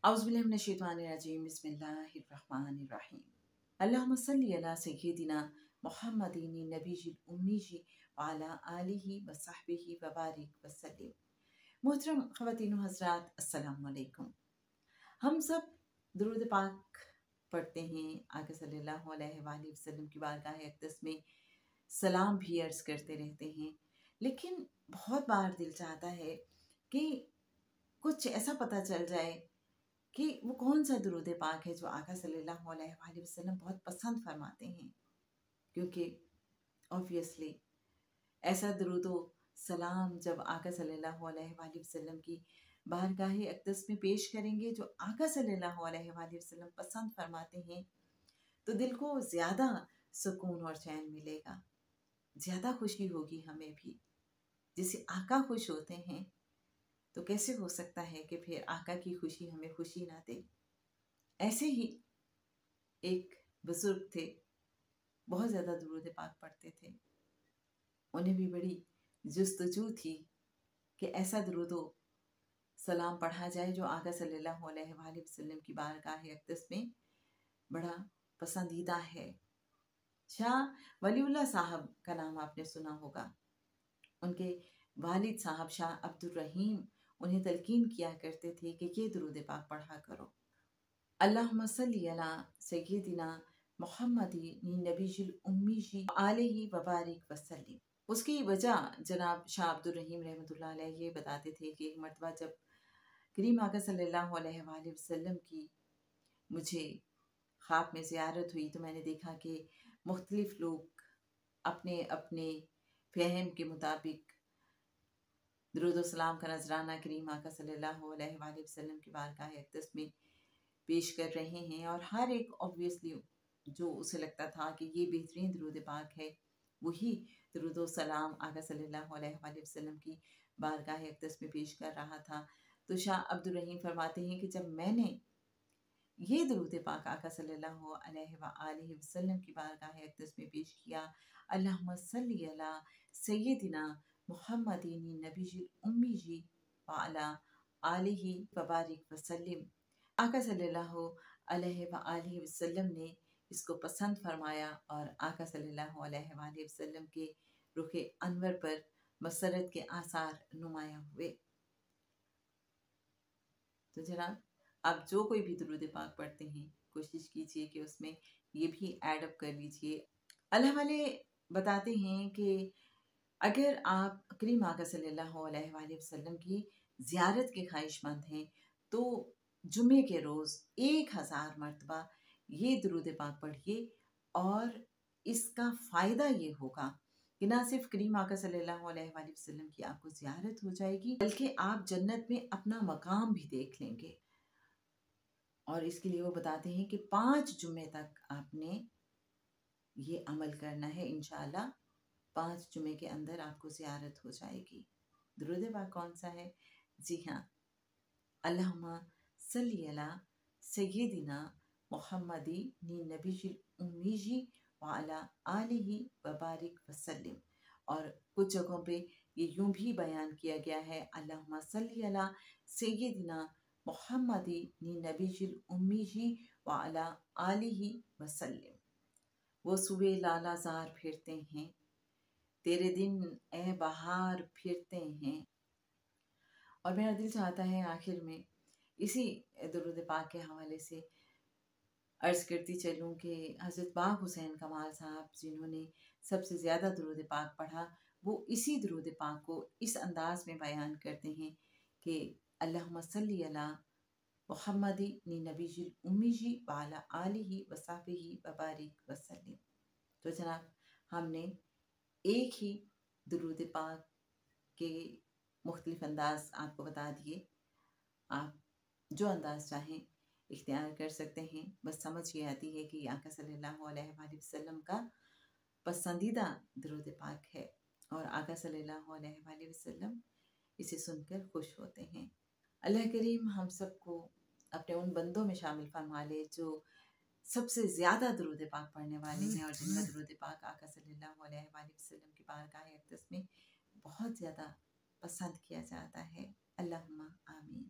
औज़ुबिल्लाहिमिनश्शैतानिर्रजीम बिस्मिल्लाहिर्रहमानिर्रहीम। अल्लाहुम्मा सल्लि अला सय्यिदिना मुहम्मदिन नबीजिल उम्मीजी व अला आलिहि व सहबिहि व बारिक वसल्लिम। मोहतरम ख़वातीन व हज़रात, अस्सलामु अलैकुम। हम सब दुरूद पाक पढ़ते हैं, आका सल्लल्लाहु अलैहि वसल्लम की बारगाह अक़दस में सलाम भी अर्ज़ करते रहते हैं, लेकिन बहुत बार दिल चाहता है कि कुछ ऐसा पता चल जाए कि वो कौन सा दुरूद पाक है जो आका सल्लल्लाहु अलैहि वसल्लम बहुत पसंद फरमाते हैं, क्योंकि ऑब्वियसली ऐसा दुरूदो सलाम जब आका सल्लल्लाहु अलैहि वसल्लम की बारगाह अक़दस में पेश करेंगे जो आका सल्लल्लाहु अलैहि वसल्लम पसंद फरमाते हैं, तो दिल को ज़्यादा सुकून और चैन मिलेगा, ज़्यादा खुशी होगी हमें भी। जैसे आका खुश होते हैं तो कैसे हो सकता है कि फिर आका की खुशी हमें खुशी ना दे। ऐसे ही एक बुजुर्ग थे, बहुत ज़्यादा दुरूद पाक पढ़ते थे। उन्हें भी बड़ी जुस्तजू थी कि ऐसा दुरूदो सलाम पढ़ा जाए जो आका सल्लल्लाहु अलैहि वसल्लम की बारगाह अक़दस में बड़ा पसंदीदा है। शाह वलीउल्लाह साहब का नाम आपने सुना होगा। उनके वालिद साहब शाह अब्दुर रहीम उन्हें तलकीन किया करते थे कि ये दुरूद पाक पढ़ा करो। अल्लाहुम्मा सल्लि अला सय्यिदिना मुहम्मदिन नबीजिल उम्मीजी आलिहि व बारिक वसल्लिम। उसकी वजह जनाब शाह अब्दुर रहीम रहमतुल्लाह अलैह ये बताते थे कि एक मरतबा जब करीम आका सल्लल्लाहु अलैहि वसल्लम की मुझे ख्वाब में ज़ियारत हुई, तो मैंने देखा कि मुख्तलिफ लोग अपने अपने फ़हम के मुताबिक दुरूद सलाम का नजराना करीम आका सल्लल्लाहु अलैहि वसल्लम की बारगाह अक़दस में पेश कर रहे हैं, और हर एक ऑब्वियसली जो उसे लगता था कि ये बेहतरीन दुरूद पाक है, वही दुरूद सलाम आका सल्लल्लाहु अलैहि वसल्लम की बारगाह अक़दस में पेश कर रहा था। तो शाह अब्दुर रहीम फरमाते हैं कि जब मैंने ये दुरूद पाक आका सल्लल्लाहु अलैहि वसल्लम की बारगाह अक़दस में पेश किया, अल्लाहुम्मा सल्लि अला सय्यिदिना मुहम्मदिन नबीजिल उम्मीजी व अला आलिहि व बारिक वसल्लिम, आका सल्लल्लाहु अलैहि वसल्लम ने इसको पसंद फरमाया और आका सल्लल्लाहु अलैहि वसल्लम के रुखे अनवर पर मसरत के आसार नुमायां हुए। तो जनाब, आप जो कोई भी दुरूद पाक पढ़ते हैं, कोशिश कीजिए कि उसमें ये भी ऐड अप कर लीजिए। अल्लाह वाले बताते हैं कि अगर आप करीम आका सल्लल्लाहु अलैहि वसल्लम की ज़ियारत के ख्वाहिशमंद हैं, तो जुमे के रोज़ 1000 मरतबा ये दुरूद पाक पढ़िए, और इसका फ़ायदा ये होगा कि ना सिर्फ करीम आका सल्लल्लाहु अलैहि वसल्लम की आपको ज़ियारत हो जाएगी, बल्कि आप जन्नत में अपना मकाम भी देख लेंगे। और इसके लिए वो बताते हैं कि 5 जुमे तक आपने ये अमल करना है, इंशाअल्लाह 5 जुमे के अंदर आपको ज़ियारत हो जाएगी। दुरूद पाक कौन सा है? जी हाँ, अल्लाहुम्मा सल्लि अला सय्यिदिना मुहम्मदिन नबीजिल उम्मीजी व अला आलिहि व बारिक वसल्लिम। और कुछ जगहों पे ये यूं भी बयान किया गया है, अल्लाहुम्मा सल्लि अला सय्यिदिना मुहम्मदिन नबीजिल उम्मीजी व अला आलिहि वसल्लिम। वो सुबह लालाज़ार फिरते हैं, तेरे दिन ए बहार फिरते हैं। और मेरा दिल चाहता है आखिर में इसी दुरूद पाक के हवाले से अर्ज़ करती चलूँ कि हज़रत बाग हुसैन कमाल साहब, जिन्होंने सबसे ज़्यादा दुरूद पाक पढ़ा, वो इसी दुरूद पाक को इस अंदाज़ में बयान करते हैं कि अल्लाहुम्मा सल्लि अला मुहम्मदिन नबीजिल उम्मीजी व अला आलिहि व सहबिहि व बारिक वसल्लिम। तो जनाब, हमने एक ही दुरूद पाक के मुख्तलिफ अंदाज़ आपको बता दिए। आप जो अंदाज़ चाहें इख्तियार कर सकते हैं, बस समझ ये आती है कि आका सल्लल्लाहु अलैहि वसल्लम का पसंदीदा दुरूद पाक है, और आका सल्लल्लाहु अलैहि वसल्लम इसे सुनकर खुश होते हैं। अल्लाह करीम हम सबको अपने उन बंदों में शामिल फरमा ले जो सबसे ज़्यादा दुरूद पाक पढ़ने वाले हैं, और जिनका दुरूद पाक आका सल्लल्लाहु अलैहि वसल्लम की बारगाह अक़दस में बहुत ज़्यादा पसंद किया जाता है। अल्लाहुम्मा आमीन।